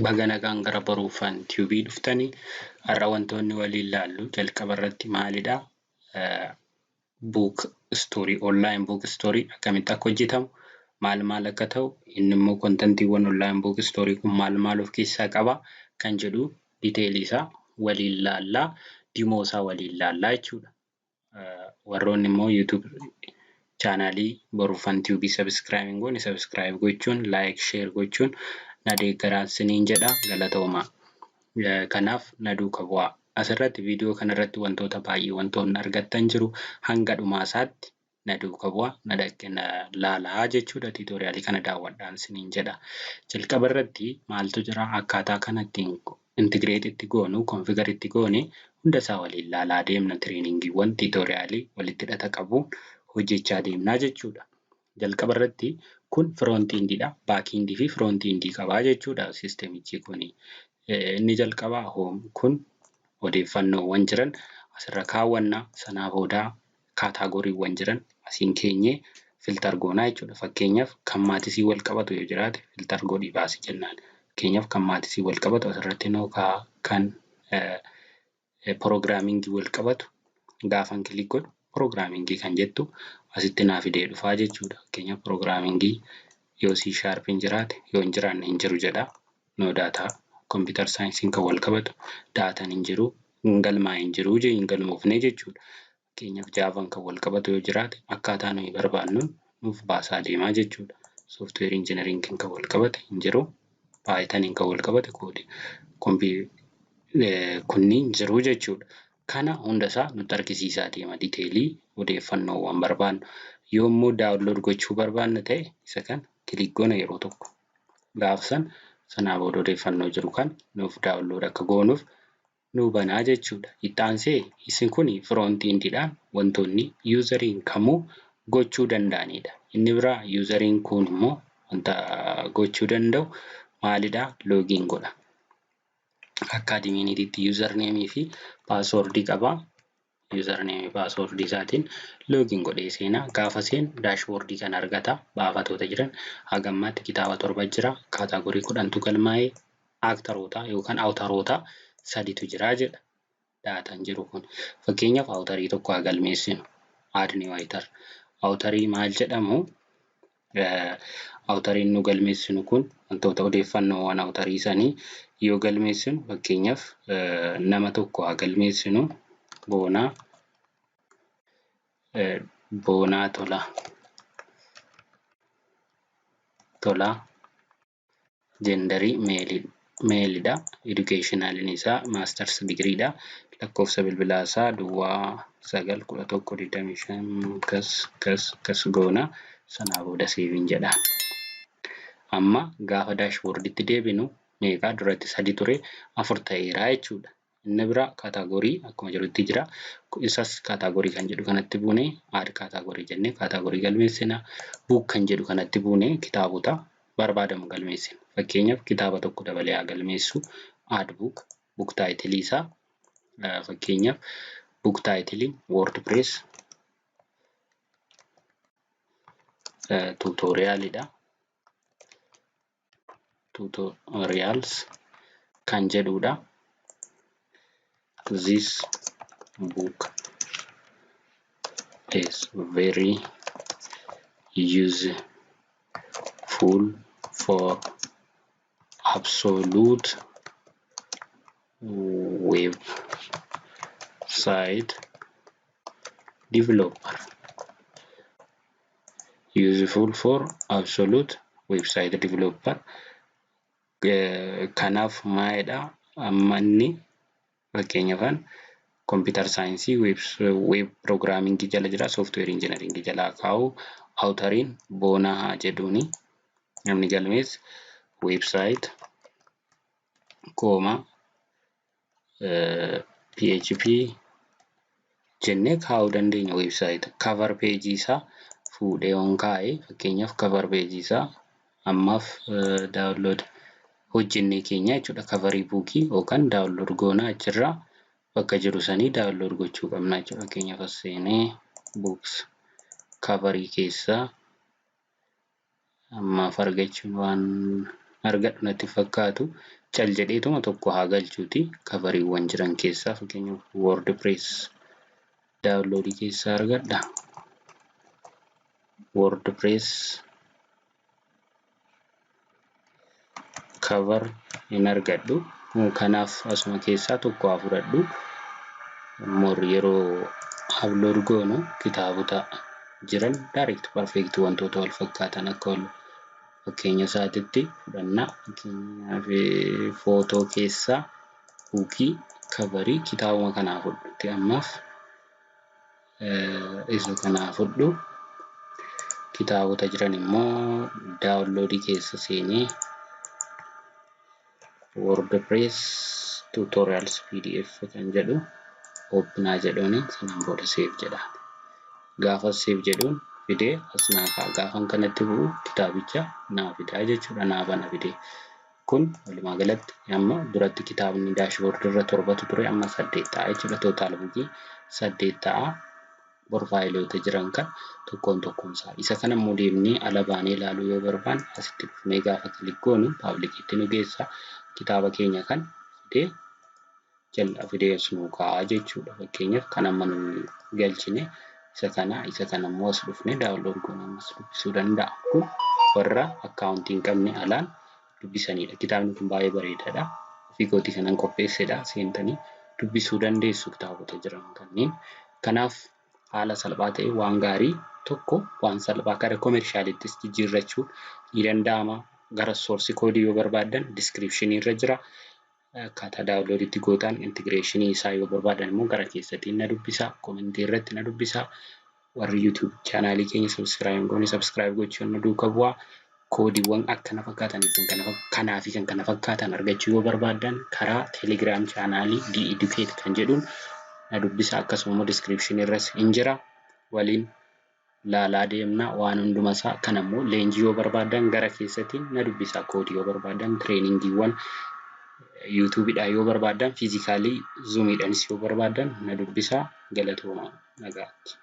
Baga nagaan gara baruufaan tiubii dhuftanii har'a wantoonni waliin ilaallu jalqaba irratti maalidha? Book story, online book story akkamitti akka hojjetamu, maal akka ta'u, inni immoo kontentiiwwan online book story kun maal of keessaa qaba kan jedhu diteelii isaa waliin ilaallaa, dimoo isaa waliin ilaallaa jechuudha. Warroonni immoo YouTube chaanaalii baruufaan tiubii subscribe goone subscribe gochuun, like, share gochuun na deeggaraa isiniin jedha. Galatoomaa. Kanaaf na duukaa bu'aa. Asirratti viidiyoo kanarratti wantoota baay'ee wantoonni argattan jiru. Hanga dhumaa isaatti na duukaa bu'aa, na laalaa jechuudha. Tiitoriyaalii kana daawwadhaan isiniin jedha. Jalqaba irratti maaltu jira? Akkaataa kanatti integrate itti goonu, configure itti goone hunda isaa waliin ilaalaa deemna. Tireeningiiwwan tiitoriyaalii walitti hidhata qabuun hojjechaa deemnaa jechuudha. Jalqaba irratti kun front endidha. Back endii fi front endii qabaa jechuudha siistemichi kuni. Inni jalqabaa home kun odeeffannoowwan jiran asirra kaawwanna. Sanaa booda kaataagoriiwwan jiran asiin keenyee filtar goonaa jechuudha. Fakkeenyaaf kan maatisii wal qabatu yoo jiraate filtar godhii baasi jennaan. Fakkeenyaaf kan maatisii wal qabatu asirratti noo kan piroograamingii wal qabatu gaafan kilik godhu piroograamingii kan jettu asitti naa fidee dhufaa jechuudha. Fakkeenyaaf piroograamingii yoo C# hin jiraate yoo hin jiraanne hin jiru jedha. No daataa computer saayinsiin kan wal qabatu daataan hin jiru, galmaa hin jiru, hin galmoofne jechuudha. Fakkeenyaaf jaavaan kan wal qabatu yoo jiraate akkaataa nuyi barbaannuun nuuf baasaa deemaa jechuudha. Software engineering kan wal qabate hin jiru, Python kan wal qabate kunniin jiru jechuudha. Kana hundasaa nutti argisiisaa deema diteelii odeeffannoowwan barbaannu. Yoo immoo daawunlood gochuu barbaanna ta'e isa kan kilik goona yeroo tokko. Gaafa sanaa booda odeeffannoo jiru kan nuuf daawunlood akka goonuuf nu banaa jechuudha. Itti aansee isin kun front endidhaan wantoonni yuuzariin kamuu gochuu danda'anidha. Inni biraa yuuzariin kun immoo wanta gochuu danda'u maalidha? Loogiin godha. Akka adminiitiitti yuuzarneemii fi paaswoordii qaba. Yuuzarneemii paaswoordii isaatiin loogiin godhee seenaa. Gaafa seenu daashboordii kan argata. Baafatoota jiran hagammaatti kitaaba 7 jira. Kaataagorii 10tu galmaa'ee aaktaroota yookaan awutaroota 3tu jira jedha. Daataan jiru kun. Fakkeenyaaf awutarii tokko haa galmeessinu. Aadni waayitar. Awutarii maal jedhamu? Awutariin nu galmeessinu kun wantoota odeeffannoowwan awutarii sanii yoo galmeessinu fakkeenyaaf nama tokko haa galmeessinu. Boonaa Tolaa jendarii meelidha. Educationaliin isaa maasters digriidha. Lakkoofsa bilbilaa isaa duwwaa 91125 kas goona. Sanaa booda seeviin jedhaan. Amma gaafa daashboordiitti deebinu meeqaa duratti 3 ture 4 ta'eera jechuudha. Inni biraa kaataagorii akkuma jirutti jira. Isas kaataagorii kan jedhu kanatti buunee aad kaataagorii jennee kaataagorii galmeessina. Buuk kan jedhu kanatti buunee kitaabota barbaadamu galmeessina. Fakkeenyaaf kitaaba tokko dabalee haa galmeessu. Aad buuk, buuk taayitilii isaa fakkeenyaaf buuk taayitilii WordPress tuutoriyaalidha. Tutorials kan jedhudha. This book is very useful for absolute website developer. Useful for absolute website developer. Kanaaf maalidha? Amma inni fakkeenyaaf computer saayinsii web programmingii jala jira, software engineering jala kaa'u. Awutariin boonaa haa jedhuuni. Namni galmees website PHP jennee kaa'uu dandeenya. Website cover page isaa fuudhee on kaa'ee fakkeenyaaf cover page isaa ammaaf daawunlood hojjennee keenya jechuudha. Coverii buukii yookaan daawunlood goonaa achirraa bakka jiru sanii daawunlood gochuu qabna jechuudha. Fakkeenyaaf as seenee books coverii keessaa ammaaf argachuun waan argadhu natti fakkaatu cal jedheetuma tokko haa galchuuti kavariiwwan jiran keessaa fakkeenyaaf WordPress daawunloodii keessaa argadha. WordPress cover hin argadhu. Kanaaf asuma keessaa tokko haa fudhadhu. Yeroo upload goonu kitaabota jiran direct perfect wantoota wal fakkaatan akka fakkeenya isaatitti fudhanna. Fakkeenyaaf footoo keessaa buukii kavarii kitaabuma kanaa fudhutti ammaaf isa kanaa fudhu. Kitaabota jiran immoo daawunloodii keessa seenee WordPress tutorials PDF kan jedhu openaa jedhuun sanaan booda save jedha. Gaafa save jedhuun fidee as naafaa gaafan kanatti bu'u kitaabicha naa fidaa jechuudha. Naa bana fidee kun walumaa galatti amma duratti kitaabni dashboard irra 7tu ture amma 8 ta'a jechuudha. Total buukii 8 ta'a. Profileota jiran kan tokkoon isaa isa kana immoo deemnee ala baanee ilaaluu yoo barbaanne asitti dhufnee gaafa kilik goonu publicitti nu geessa kitaaba keenya kan fidee jala fidee nu kaa'a jechuudha. Fakkeenyaaf kan amma nu galchine isa kana immoo as dhufnee download goonee ammas dubbisuu danda'a. Kun warra akkaawuntii hin qabne alaan dubbisanidha. Kitaabni kun baay'ee bareedaadha. Ofii kootii kanan qopheessedha. Seentanii dubbisuu dandeessu kitaabota jiran kanneen. Kanaaf haala salphaa ta'e waan gaarii tokko waan salphaa gara commercialittis jijjiirrachuun ni danda'ama. Gara source code yoo barbaadan description irra jira. Akkaataa downloaditti gootan integration isaa yoo barbaadan immoo gara keessatiin na dubbisa. Comment irratti na dubbisa. Warri YouTube channel keenya subscribe gochuun nu duukaa bu'aa. Koodiiwwan akkana fakkaatanii kanaa fi kan kana fakkaatan argachuu yoo barbaadan karaa Telegram channel D-Educate kan jedhuun na dubbisa. Akkasuma description irras hin jira. Waliin laalaa deemna waan hunduma isaa kanammoo leenjii yoo barbaadan gara keessatiin na dubbisa. Koodii yoo barbaadan trainingiiwwan YouTube'dhaan yoo barbaadan physically Zoom'dhaanis yoo barbaadan na dubbisa. Galatooma nagaatti.